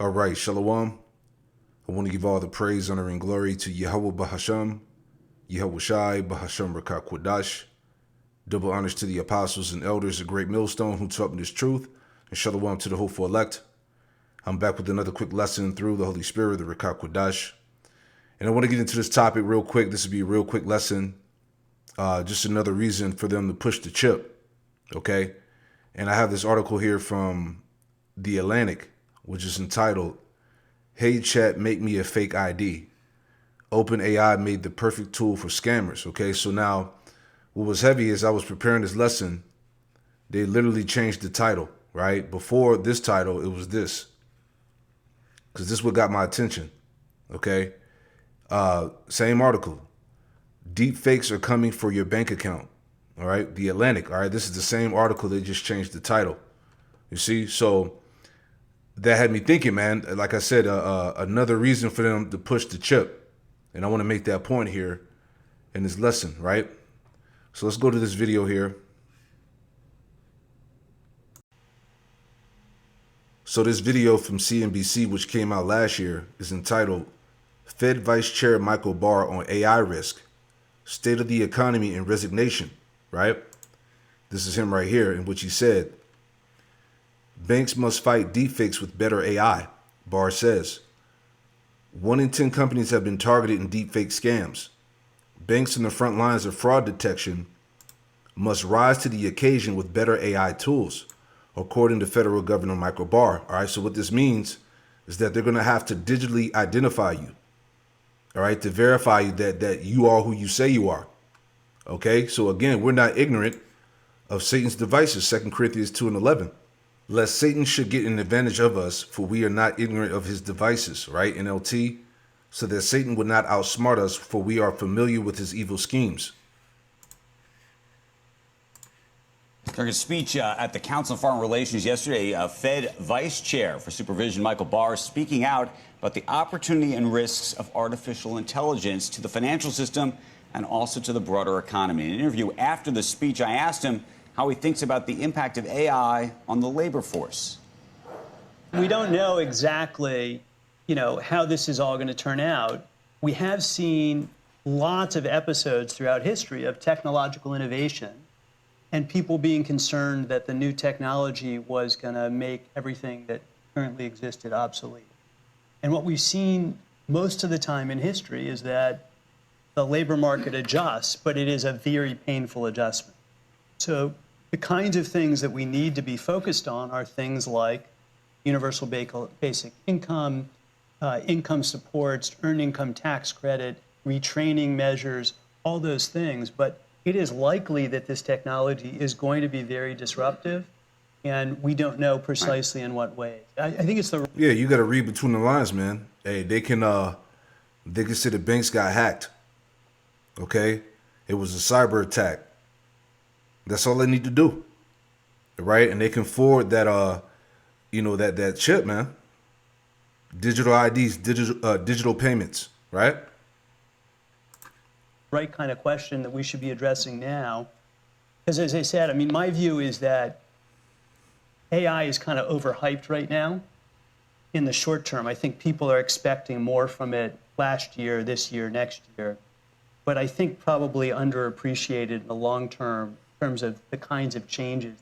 All right, Shalom. I want to give all the praise, honor, and glory to Yahweh Bahasham, Yahweh Shai, Bahasham Rakah Kwadash. Double honors to the apostles and elders, a great millstone who taught me this truth, and Shalom to the hopeful elect. I'm back with another quick lesson through the Holy Spirit, the Rakah Kwadash. And I want to get into this topic real quick. This will be a real quick lesson. Just another reason for them to push the chip, okay? And I have this article here from The Atlantic, which is entitled, "Hey Chat, Make Me a Fake ID. OpenAI made the perfect tool for scammers." Okay, so now what was heavy is I was preparing this lesson. They literally changed the title, right? Before this title, it was this. Because this is what got my attention, okay? Same article. Deep fakes are coming for your bank account, all right? The Atlantic, all right? This is the same article. They just changed the title. You see? So that had me thinking, man, like I said, another reason for them to push the chip. And I want to make that point here in this lesson, right? So let's go to this video here. So this video from CNBC, which came out last year, is entitled, "Fed Vice Chair Michael Barr on AI Risk, State of the Economy and Resignation," right? This is him right here, in which he said, "Banks must fight deepfakes with better AI," Barr says. 1 in 10 companies have been targeted in deepfake scams. Banks in the front lines of fraud detection must rise to the occasion with better AI tools, according to Federal Governor Michael Barr. All right, so what this means is that they're going to have to digitally identify you, all right, to verify you that you are who you say you are. Okay, so again, we're not ignorant of Satan's devices, 2 Corinthians 2:11. "Lest Satan should get an advantage of us, for we are not ignorant of his devices," right? NLT, "so that Satan would not outsmart us, for we are familiar with his evil schemes." During a speech at the Council on Foreign Relations yesterday, Fed Vice Chair for Supervision Michael Barr speaking out about the opportunity and risks of artificial intelligence to the financial system and also to the broader economy. In an interview after the speech, I asked him how he thinks about the impact of AI on the labor force. We don't know exactly, how this is all going to turn out. We have seen lots of episodes throughout history of technological innovation and people being concerned that the new technology was going to make everything that currently existed obsolete. And what we've seen most of the time in history is that the labor market adjusts, but it is a very painful adjustment. So the kinds of things that we need to be focused on are things like universal basic income, income supports, earned income tax credit, retraining measures, all those things. But it is likely that this technology is going to be very disruptive, and we don't know precisely in what ways. I think it's the... Yeah, you got to read between the lines, man. Hey, they can say the banks got hacked. Okay? It was a cyber attack. That's all they need to do, right? And they can forward that, that chip, man. Digital IDs, digital payments, right? Right kind of question that we should be addressing now. Because as I said, my view is that AI is kind of overhyped right now in the short term. I think people are expecting more from it last year, this year, next year. But I think probably underappreciated in the long term in terms of the kinds of changes.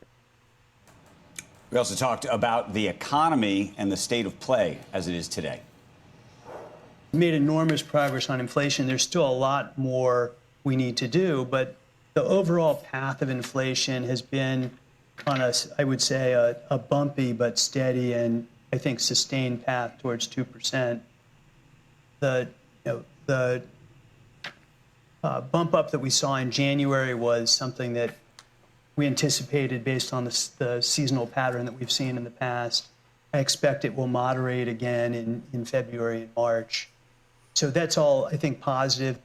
We also talked about the economy and the state of play as it is today. We made enormous progress on inflation. There's still a lot more we need to do, but the overall path of inflation has been on I would say, a bumpy but steady and I think sustained path towards 2%. The bump up that we saw in January was something that we anticipated based on the seasonal pattern that we've seen in the past. I expect it will moderate again in February and March. So that's all, I think, positive.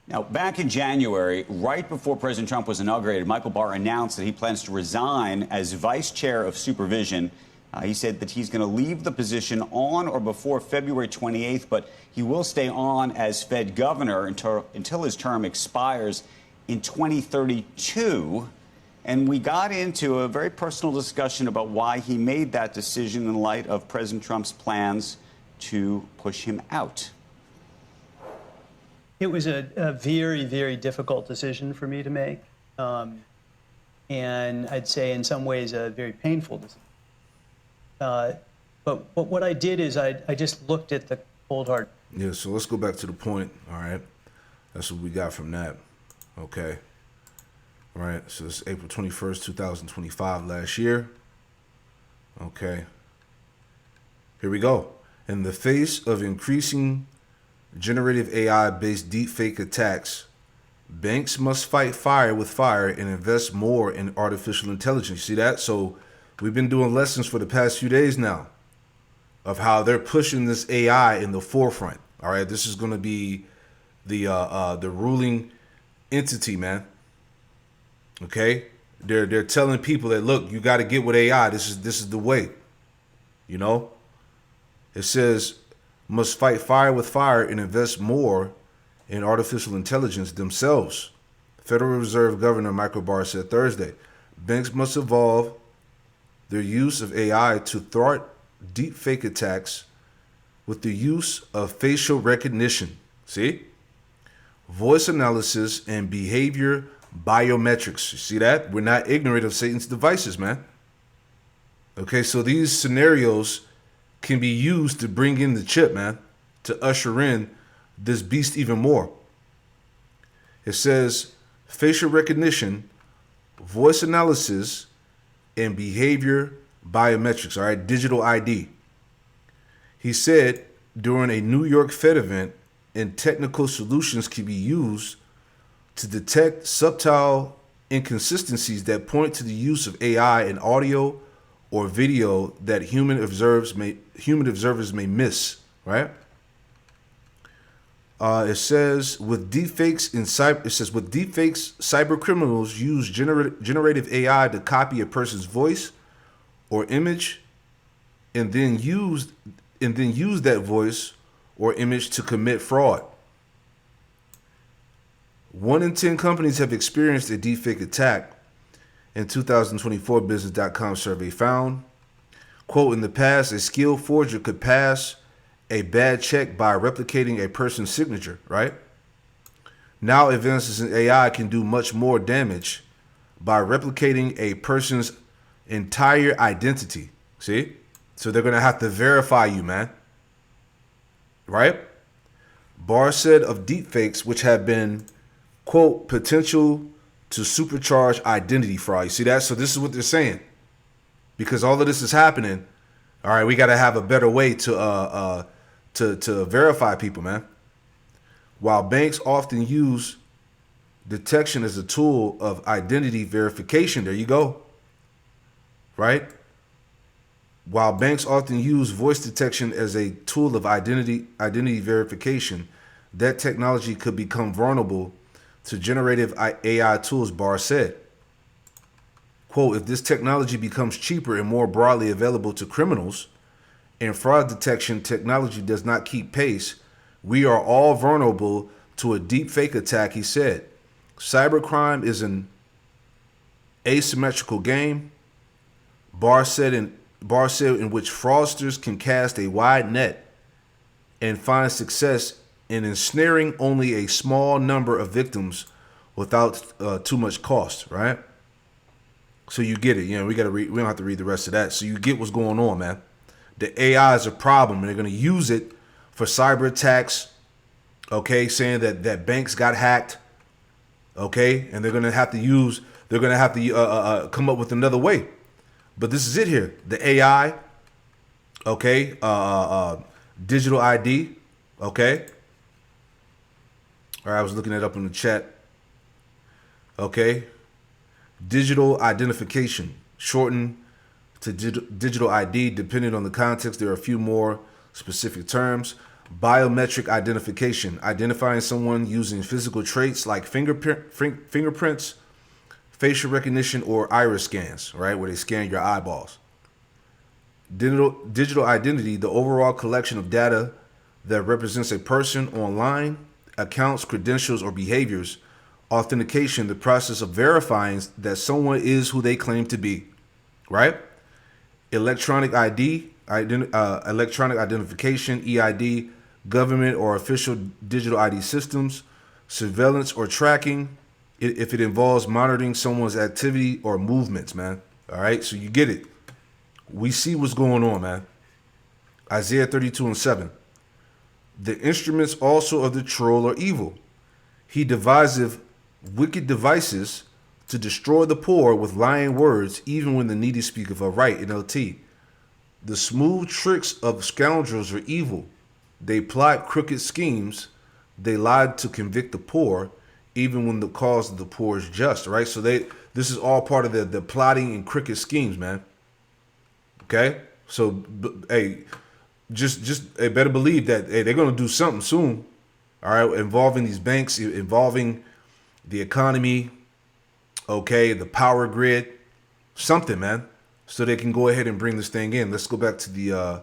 Now, back in January, right before President Trump was inaugurated, Michael Barr announced that he plans to resign as vice chair of supervision. He said that he's going to leave the position on or before February 28th, but he will stay on as Fed governor until his term expires in 2032. And we got into a very personal discussion about why he made that decision in light of President Trump's plans to push him out. It was a very, very difficult decision for me to make. And I'd say in some ways a very painful decision. But what I did is I just looked at the cold hard. Yeah, so let's go back to the point, all right? That's what we got from that, okay? All right, so it's April 21st, 2025, last year. Okay. Here we go. In the face of increasing generative AI-based deepfake attacks, banks must fight fire with fire and invest more in artificial intelligence. You see that? So we've been doing lessons for the past few days now of how they're pushing this AI in the forefront. All right, this is going to be the ruling entity, man. Okay, they're telling people that, look, you got to get with AI. This is the way. You know, it says must fight fire with fire and invest more in artificial intelligence themselves. Federal Reserve Governor Michael Barr said Thursday, banks must evolve their use of AI to thwart deepfake attacks with the use of facial recognition. See? Voice analysis and behavior biometrics. You see that? We're not ignorant of Satan's devices, man. Okay, so these scenarios can be used to bring in the chip, man, to usher in this beast even more. It says facial recognition, voice analysis, and behavior biometrics, all right, digital ID. He said during a New York Fed event, and technical solutions can be used to detect subtle inconsistencies that point to the use of AI in audio or video that human observers may miss, right? It says with deepfakes, cyber criminals use generative AI to copy a person's voice or image, and then use that voice or image to commit fraud. 1 in 10 companies have experienced a deepfake attack. In 2024 Business.com survey found, quote, in the past, a skilled forger could pass a bad check by replicating a person's signature, right? Now advances in AI can do much more damage by replicating a person's entire identity. See? So they're going to have to verify you, man. Right? Barr said of deepfakes, which have been, quote, potential to supercharge identity fraud. You see that? So this is what they're saying. Because all of this is happening, all right, we got to have a better way to verify people, man. While banks often use detection as a tool of identity verification, there you go. Right? While banks often use voice detection as a tool of identity verification, that technology could become vulnerable to generative AI tools, Barr said. Quote, if this technology becomes cheaper and more broadly available to criminals, and fraud detection technology does not keep pace, we are all vulnerable to a deepfake attack, he said. Cybercrime is an asymmetrical game, Barr said, in which fraudsters can cast a wide net and find success in ensnaring only a small number of victims without too much cost, right? So you get it. You know, we don't have to read the rest of that. So you get what's going on, man. The AI is a problem, and they're going to use it for cyber attacks. Okay, saying that banks got hacked. Okay, and they're going to have to come up with another way. But this is it here. The AI. Okay, digital ID. Okay. All right, I was looking it up in the chat. Okay. Digital identification, shortened to digital ID, depending on the context. There are a few more specific terms. Biometric identification, identifying someone using physical traits like fingerprints, facial recognition, or iris scans, right, where they scan your eyeballs. Digital identity, the overall collection of data that represents a person online, accounts, credentials, or behaviors, authentication, the process of verifying that someone is who they claim to be, right? Electronic ID, electronic identification, EID, government or official digital ID systems, surveillance or tracking, if it involves monitoring someone's activity or movements, man. All right, so you get it. We see what's going on, man. Isaiah 32:7. The instruments also of the troll are evil. He deviseth wicked devices to destroy the poor with lying words, even when the needy speaketh aright. NLT. The smooth tricks of scoundrels are evil. They plot crooked schemes. They lied to convict the poor, even when the cause of the poor is just. Right. So this is all part of the plotting and crooked schemes, man. Okay. So hey, just better believe that they're gonna do something soon. All right, involving these banks, involving the economy. Okay, the power grid, something, man, so they can go ahead and bring this thing in. Let's go back to the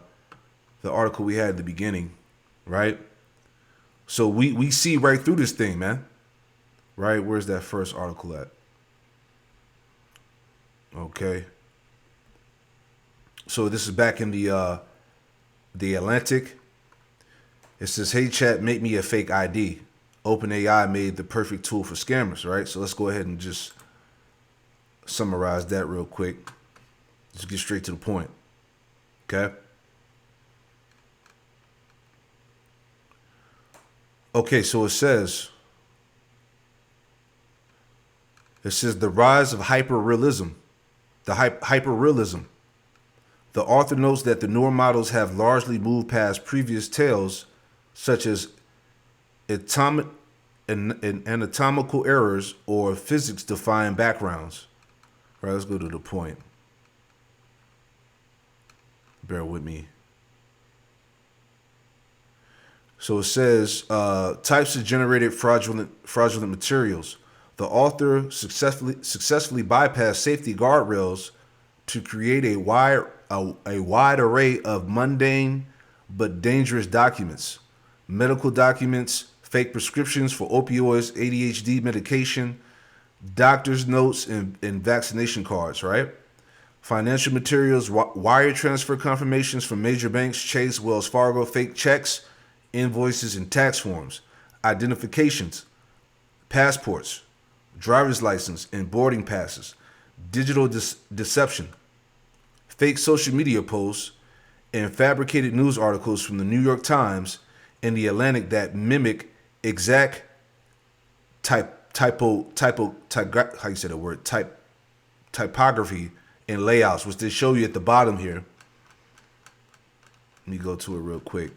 article we had at the beginning, right? So we see right through this thing, man. Right? Where's that first article at? Okay. So this is back in the Atlantic. It says, "Hey chat, make me a fake ID. OpenAI made the perfect tool for scammers." Right? So let's go ahead and just summarize that real quick. Just get straight to the point. Okay. Okay, so it says the rise of hyperrealism. The hyperrealism. The author notes that the newer models have largely moved past previous tales, such as anatomical errors or physics-defying backgrounds. All right, let's go to the point. Bear with me. So it says, types of generated fraudulent materials. The author successfully bypassed safety guardrails to create a wide array of mundane but dangerous documents. Medical documents, fake prescriptions for opioids, ADHD medication, doctor's notes, and vaccination cards, right? Financial materials, wire transfer confirmations from major banks, Chase, Wells Fargo, fake checks, invoices, and tax forms, identifications, passports, driver's license, and boarding passes, digital deception, fake social media posts, and fabricated news articles from the New York Times and the Atlantic that mimic exact typography and layouts, which they show you at the bottom here. Let me go to it real quick.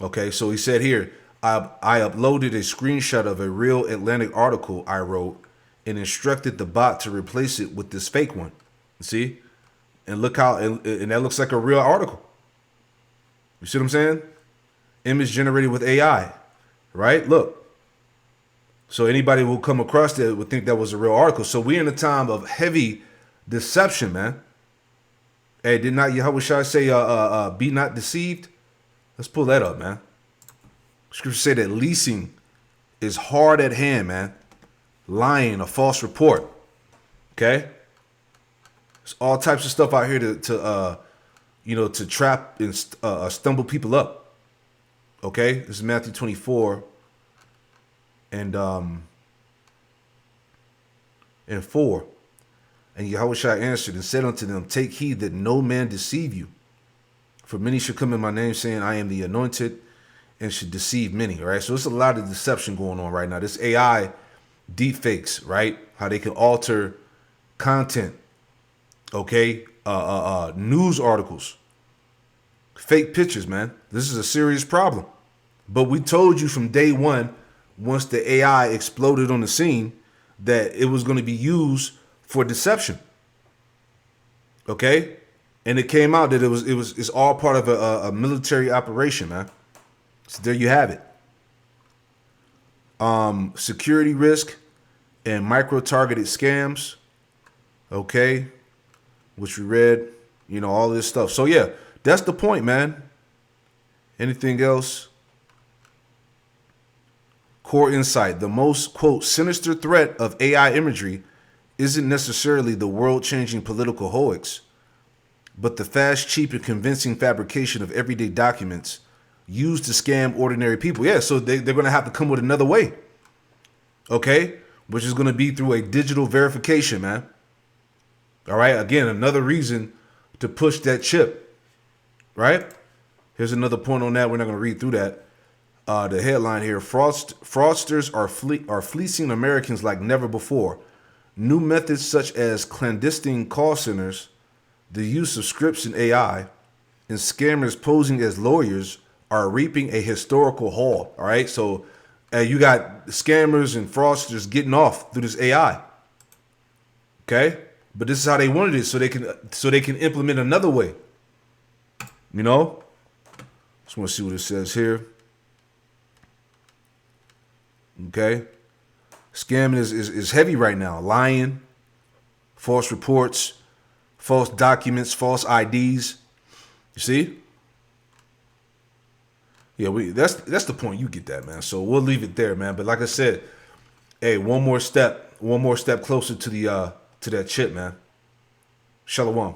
Okay, so he said here, I uploaded a screenshot of a real Atlantic article I wrote and instructed the bot to replace it with this fake one. See? And look how, and that looks like a real article. You see what I'm saying? Image generated with AI, right? Look. So anybody who come across that would think that was a real article. So we're in a time of heavy deception, man. Hey, did not Yahweh Shai say, be not deceived? Let's pull that up, man. Scripture say that leasing is hard at hand, man. Lying, a false report. Okay? There's all types of stuff out here to trap and stumble people up. Okay? This is Matthew 24 and 4. And Yahweh Shai answered and said unto them, take heed that no man deceive you. For many shall come in my name, saying, I am the anointed, and should deceive many. All right. So there's a lot of deception going on right now. This AI deepfakes, right? How they can alter content. Okay. News articles, fake pictures, man. This is a serious problem. But we told you from day one, once the AI exploded on the scene, that it was going to be used for deception. Okay. And it came out that it's all part of a military operation, man. So there you have it. Security risk and micro-targeted scams. Okay. Which we read, all this stuff. So yeah, that's the point, man. Anything else? Core insight: the most, quote, sinister threat of AI imagery isn't necessarily the world-changing political hoax, but the fast, cheap, and convincing fabrication of everyday documents used to scam ordinary people. Yeah, so they're going to have to come with another way, okay? Which is going to be through a digital verification, man. All right, again, another reason to push that chip, right? Here's another point on that. We're not going to read through that. The headline here: fraudsters are fleecing Americans like never before. New methods such as clandestine call centers, the use of scripts in AI, and scammers posing as lawyers are reaping a historical haul. All right, so you got scammers and fraudsters getting off through this AI. Okay, but this is how they wanted it, so they can implement another way. You know, just want to see what it says here. Okay, scamming is heavy right now. Lying, false reports, false documents, false IDs. You see? Yeah, that's the point. You get that, man. So we'll leave it there, man. But like I said, hey, one more step closer to the to that chip, man. Shalom.